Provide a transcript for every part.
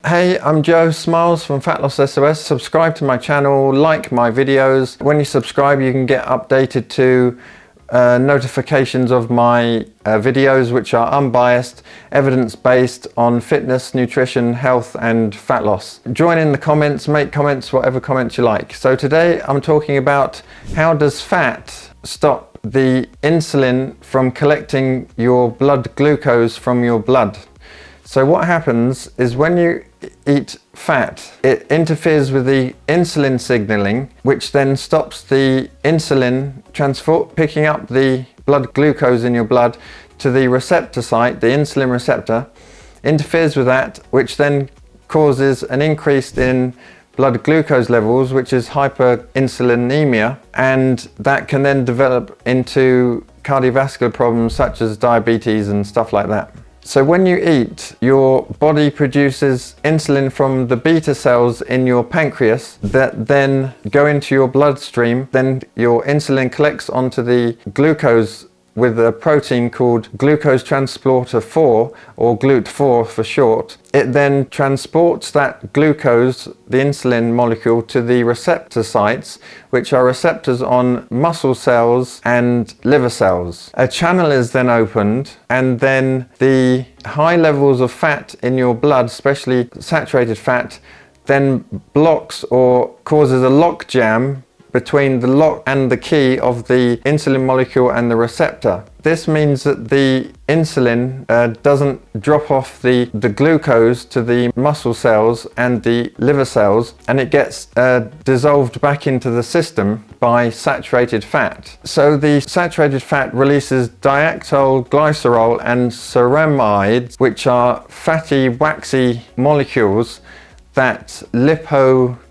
Hey, I'm Joe Smiles from Fat Loss S.O.S. Subscribe to my channel, like my videos. When you subscribe, you can get updated to notifications of my videos, which are unbiased, evidence-based on fitness, nutrition, health and fat loss. Join in the comments, make comments, whatever comments you like. So today I'm talking about how does fat stop the insulin from collecting your blood glucose from your blood. So what happens is when you eat fat, it interferes with the insulin signaling, which then stops the insulin picking up the blood glucose in your blood to the receptor site, the insulin receptor, interferes with that, which then causes an increase in blood glucose levels, which is hyperinsulinemia, and that can then develop into cardiovascular problems such as diabetes and stuff like that. So when you eat, your body produces insulin from the beta cells in your pancreas that then go into your bloodstream. Then your insulin collects onto the glucose with a protein called glucose transporter 4, or GLUT4 for short. It then transports that glucose, the insulin molecule, to the receptor sites, which are receptors on muscle cells and liver cells. A channel is then opened, and then the high levels of fat in your blood, especially saturated fat, then blocks or causes a lock jam between the lock and the key of the insulin molecule and the receptor. This means that the insulin doesn't drop off the glucose to the muscle cells and the liver cells, and it gets dissolved back into the system by saturated fat. So the saturated fat releases diacylglycerol and ceramides, which are fatty, waxy molecules that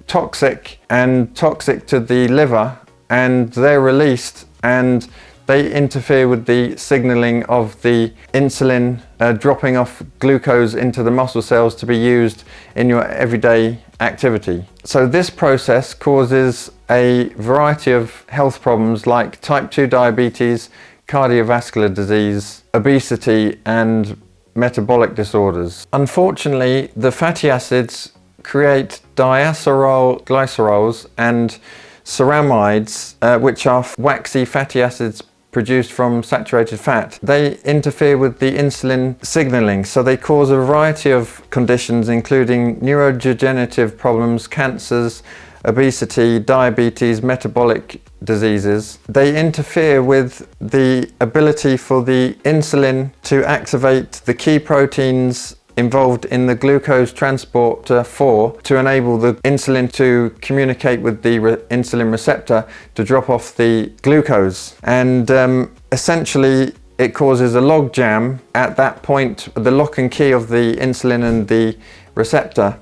toxic and toxic to the liver, and they're released and they interfere with the signaling of the insulin dropping off glucose into the muscle cells to be used in your everyday activity. So this process causes a variety of health problems like type 2 diabetes, cardiovascular disease, obesity and metabolic disorders. Unfortunately, the fatty acids create diacylglycerols and ceramides, which are waxy fatty acids produced from saturated fat. They interfere with the insulin signaling, so they cause a variety of conditions including neurodegenerative problems, cancers, obesity, diabetes, metabolic diseases. They interfere with the ability for the insulin to activate the key proteins involved in the glucose transporter 4 to enable the insulin to communicate with the insulin receptor to drop off the glucose. And essentially it causes a log jam at that point, the lock and key of the insulin and the receptor,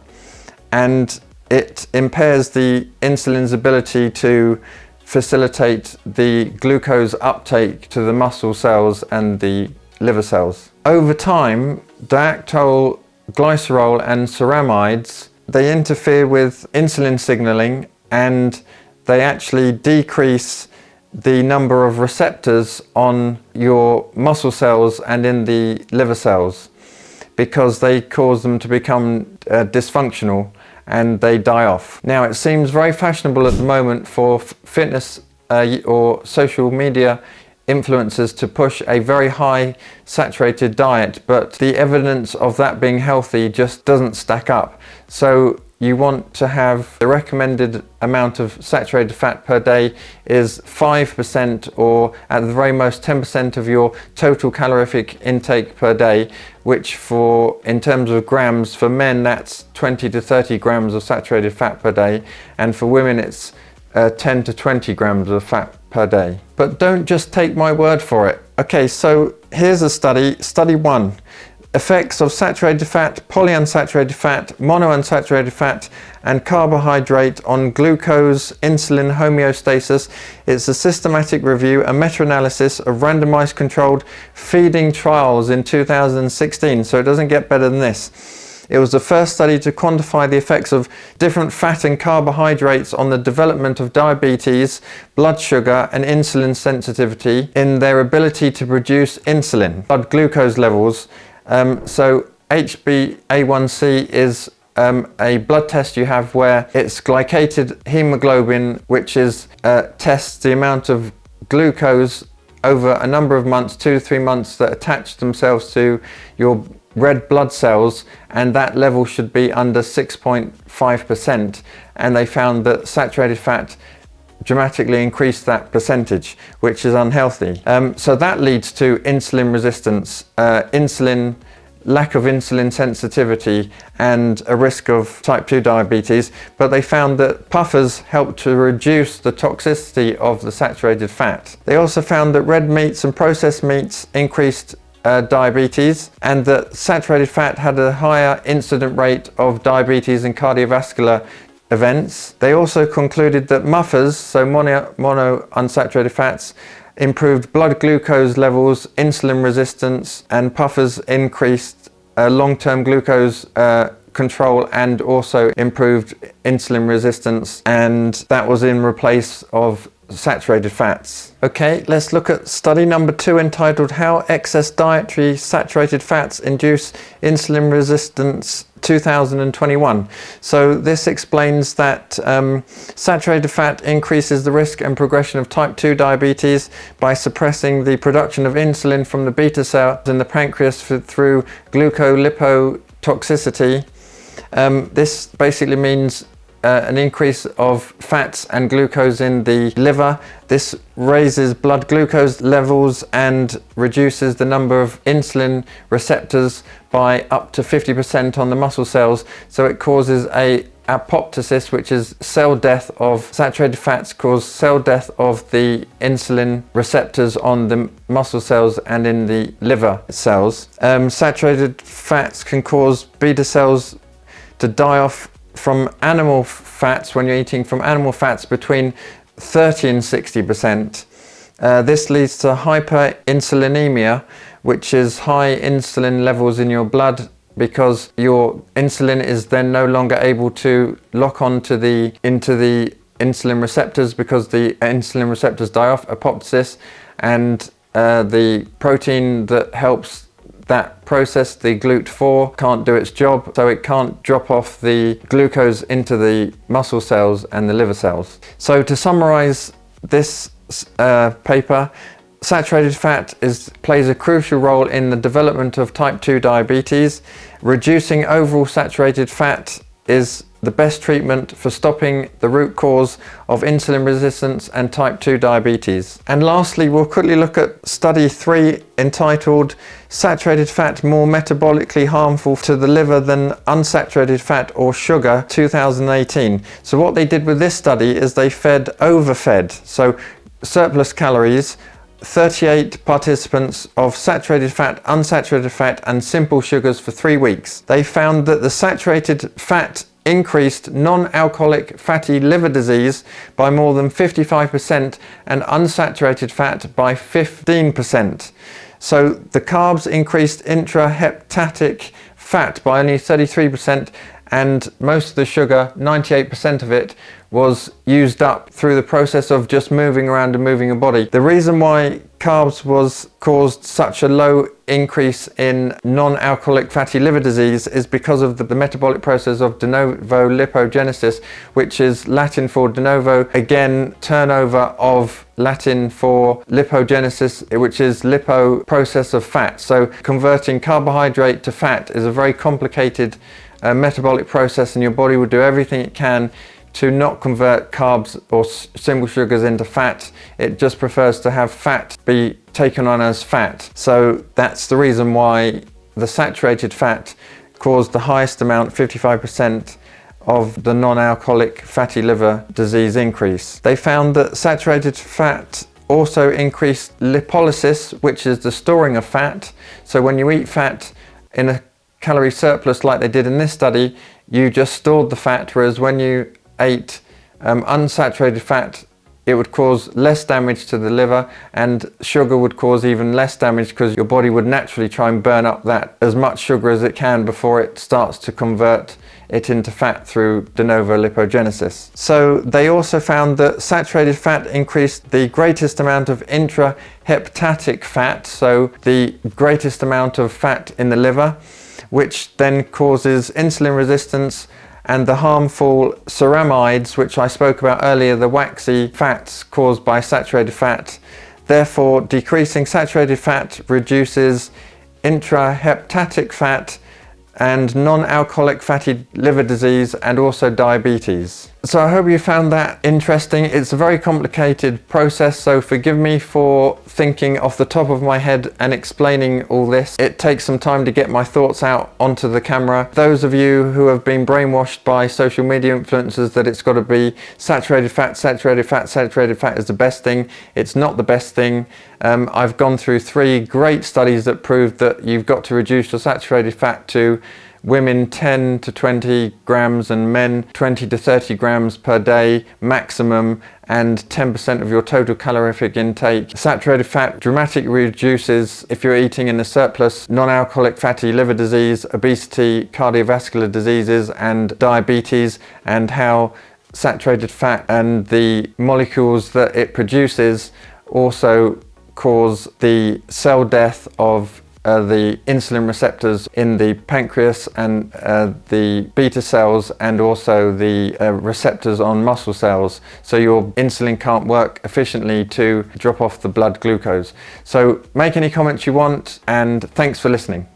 and it impairs the insulin's ability to facilitate the glucose uptake to the muscle cells and the liver cells. Over time, diacylglycerol and ceramides, they interfere with insulin signaling, and they actually decrease the number of receptors on your muscle cells and in the liver cells, because they cause them to become dysfunctional and they die off. Now, it seems very fashionable at the moment for fitness or social media influencers to push a very high saturated diet, but the evidence of that being healthy just doesn't stack up. So you want to have the recommended amount of saturated fat per day is 5%, or at the very most 10% of your total calorific intake per day, which in terms of grams, for men that's 20 to 30 grams of saturated fat per day, and for women it's 10 to 20 grams of fat per day. But don't just take my word for it. Okay, so here's a study 1. Effects of saturated fat, polyunsaturated fat, monounsaturated fat and carbohydrate on glucose insulin homeostasis. It's a systematic review, a meta-analysis of randomized controlled feeding trials in 2016, so it doesn't get better than this. It was the first study to quantify the effects of different fat and carbohydrates on the development of diabetes, blood sugar and insulin sensitivity in their ability to produce insulin, blood glucose levels. So HbA1c is a blood test you have where it's glycated hemoglobin, which is tests the amount of glucose over a number of months, 2 to 3 months, that attach themselves to your red blood cells, and that level should be under 6.5%. And they found that saturated fat dramatically increased that percentage, which is unhealthy. So that leads to insulin resistance, lack of insulin sensitivity, and a risk of type 2 diabetes. But they found that puffers help to reduce the toxicity of the saturated fat. They also found that red meats and processed meats increased diabetes, and that saturated fat had a higher incident rate of diabetes and cardiovascular events. They also concluded that muffers, so mono unsaturated fats, improved blood glucose levels, insulin resistance, and puffers increased long-term glucose control and also improved insulin resistance, and that was in replace of saturated fats. Okay, let's look at study number 2, entitled How Excess Dietary Saturated Fats Induce Insulin Resistance 2021. So this explains that saturated fat increases the risk and progression of type 2 diabetes by suppressing the production of insulin from the beta cells in the pancreas through glucolipotoxicity. This basically means an increase of fats and glucose in the liver. This raises blood glucose levels and reduces the number of insulin receptors by up to 50% on the muscle cells. So it causes apoptosis, which is cell death of saturated fats, cause cell death of the insulin receptors on the muscle cells and in the liver cells. Saturated fats can cause beta cells to die off from animal fats when you're eating from animal fats between 30 and 60%. This leads to hyperinsulinemia, which is high insulin levels in your blood, because your insulin is then no longer able to lock onto into the insulin receptors, because the insulin receptors die off, apoptosis, and the protein that helps that process, the GLUT4, can't do its job, so it can't drop off the glucose into the muscle cells and the liver cells. So to summarize this paper, saturated fat plays a crucial role in the development of type 2 diabetes. Reducing overall saturated fat is the best treatment for stopping the root cause of insulin resistance and type 2 diabetes. And lastly, we'll quickly look at study 3, entitled Saturated Fat More Metabolically Harmful to the Liver Than Unsaturated Fat or Sugar, 2018. So what they did with this study is they overfed, so surplus calories, 38 participants of saturated fat, unsaturated fat, and simple sugars for 3 weeks. They found that the saturated fat increased non-alcoholic fatty liver disease by more than 55% and unsaturated fat by 15%. So the carbs increased intrahepatic fat by only 33%, and most of the sugar, 98% of it, was used up through the process of just moving around and moving your body. The reason why carbs caused such a low increase in non-alcoholic fatty liver disease is because of the metabolic process of de novo lipogenesis, which is Latin for de novo, again turnover of Latin for lipogenesis, which is lipo, process of fat. So converting carbohydrate to fat is a very complicated metabolic process, and your body will do everything it can to not convert carbs or simple sugars into fat. It just prefers to have fat be taken on as fat. So that's the reason why the saturated fat caused the highest amount, 55%, of the non-alcoholic fatty liver disease increase. They found that saturated fat also increased lipolysis, which is the storing of fat. So when you eat fat in a calorie surplus like they did in this study, you just stored the fat, whereas when you ate unsaturated fat, it would cause less damage to the liver, and sugar would cause even less damage, because your body would naturally try and burn up that as much sugar as it can before it starts to convert it into fat through de novo lipogenesis. So they also found that saturated fat increased the greatest amount of intrahepatic fat, so the greatest amount of fat in the liver, which then causes insulin resistance, and the harmful ceramides, which I spoke about earlier, the waxy fats caused by saturated fat. Therefore, decreasing saturated fat reduces intrahepatic fat and non-alcoholic fatty liver disease, and also diabetes. So I hope you found that interesting. It's a very complicated process, so forgive me for thinking off the top of my head and explaining all this. It takes some time to get my thoughts out onto the camera. Those of you who have been brainwashed by social media influencers that it's got to be saturated fat, saturated fat, saturated fat is the best thing. It's not the best thing. I've gone through 3 great studies that prove that you've got to reduce your saturated fat to women 10 to 20 grams and men 20 to 30 grams per day maximum, and 10% of your total calorific intake. Saturated fat dramatically reduces if you're eating in a surplus non-alcoholic fatty liver disease, obesity, cardiovascular diseases and diabetes, and how saturated fat and the molecules that it produces also cause the cell death of the insulin receptors in the pancreas and the beta cells, and also the receptors on muscle cells, so your insulin can't work efficiently to drop off the blood glucose. So make any comments you want, and thanks for listening.